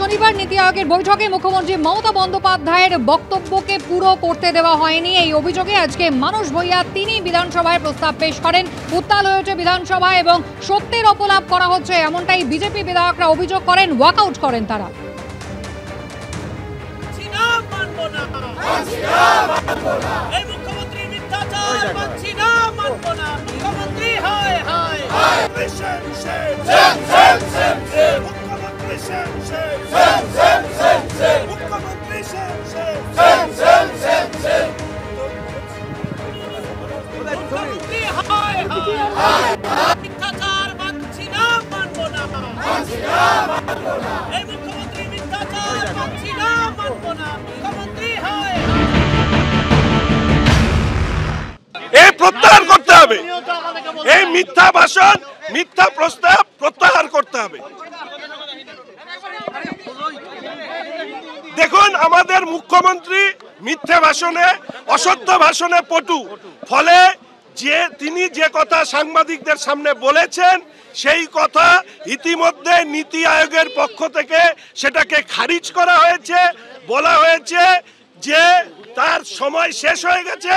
শনিবার নীতি আয়োগের বৈঠকে মুখ্যমন্ত্রী মমতা বন্দ্যোপাধ্যায়ের বক্তব্যকে পুরো করতে দেওয়া হয়নি। এই অভিযোগে আজকে মানস ভূঁইয়া তিনি বিধানসভায় প্রস্তাব পেশ করেন। উত্তাল হয়ে ওঠে বিধানসভা এবং সত্যের অপলাপ করা হচ্ছে এমনটাই বিজেপি বিধায়করা অভিযোগ করেন, ওয়াকআউট করেন তারা। প্রত্যাহার করতে হবে, এই মিথ্যা ভাষণ, মিথ্যা প্রস্তাব প্রত্যাহার করতে হবে। দেখুন, আমাদের মুখ্যমন্ত্রী মিথ্যে ভাষণে, অসত্য ভাষণে পটু, ফলে তিনি যে কথা সাংবাদিকদের সামনে বলেছেন সেই কথা ইতিমধ্যে নীতি আয়োগের পক্ষ থেকে সেটাকে খারিজ করা হয়েছে। বলা হয়েছে যে তার সময় শেষ হয়ে গেছে,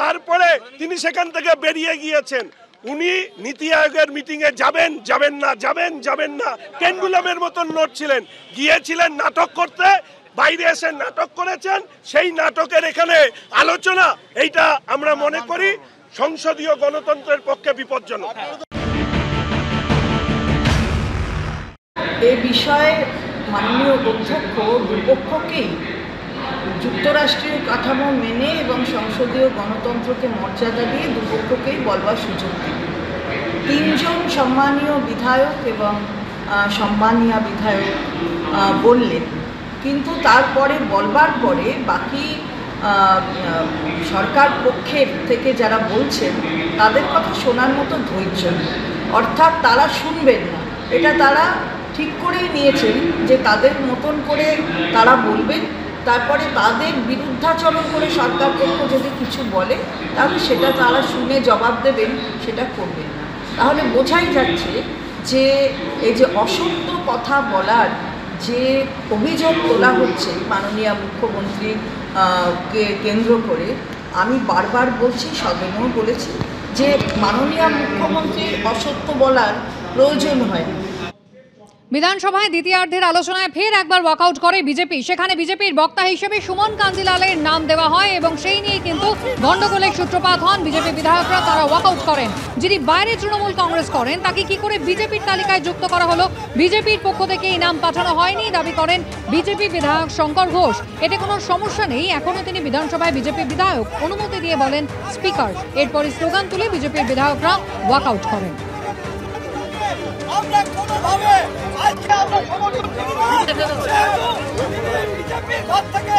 তারপরে তিনি সেখান থেকে বেরিয়ে গিয়েছেন। উনি নীতি আয়োগের মিটিংয়ে যাবেন না পেন্ডুলামের মতন নড়ছিলেন। গিয়েছিলেন নাটক করতে, বাইরে এসে নাটক করেছেন। সেই নাটকের এখানে আলোচনা, এইটা আমরা মনে করি সংসদীয় গণতন্ত্রের পক্ষে বিপজ্জনক। এই বিষয়ে মাননীয় অধ্যক্ষ দুপক্ষকেই যুক্তরাষ্ট্রীয় কাঠামো মেনে এবং সংসদীয় গণতন্ত্রকে মর্যাদা দিয়ে দুপক্ষকেই বলবার সুযোগ দিন। তিনজন সম্মানীয় বিধায়ক এবং সম্মানীয় বিধায়ক বললেন, কিন্তু তারপরে বলবার পরে বাকি সরকার পক্ষের থেকে যারা বলছেন তাদের কথা শোনার মতো ধৈর্য নেই, অর্থাৎ তারা শুনবেন না। এটা তারা ঠিক করেই নিয়েছেন যে তাদের মতন করে তারা বলবেন, তারপরে তাদের বিরুদ্ধাচরণ করে সরকার পক্ষ যদি কিছু বলে তাহলে সেটা তারা শুনে জবাব দেবেন, সেটা করবেন না। তাহলে বোঝাই যাচ্ছে যে এই যে অসত্য কথা বলার যে অভিযোগ তোলা হচ্ছে মাননীয় মুখ্যমন্ত্রীকে কেন্দ্র করে, আমি বারবার বলছি, সদনেও বলেছি যে মাননীয় মুখ্যমন্ত্রীর অসত্য বলার প্রয়োজন হয়। বিধানসভায় দ্বিতীয়ার্ধের আলোচনায় ফের একবার ওয়াকআউট করে বিজেপি। সেখানে বিজেপির বক্তা হিসেবে সুমন কাঞ্জিলালের নাম দেওয়া হয় এবং সেই নিয়ে কিন্তু গন্ডগোলের সূত্রপাত হন। বিজেপি বিধায়করা তারা ওয়াকআউট করেন। যিনি বাইরে তৃণমূল কংগ্রেস করেন তাকে কি করে বিজেপির তালিকায় যুক্ত করা হলো? বিজেপির পক্ষ থেকে এই নাম পাঠানো হয়নি দাবি করেন বিজেপি বিধায়ক শঙ্কর ঘোষ। এতে কোনো সমস্যা নেই, এখনো তিনি বিধানসভায় বিজেপি বিধায়ক, অনুমতি দিয়ে বলেন স্পিকার। এরপরই স্লোগান তুলে বিজেপির বিধায়করা ওয়াকআউট করেন। বিজেপির ঘর থেকে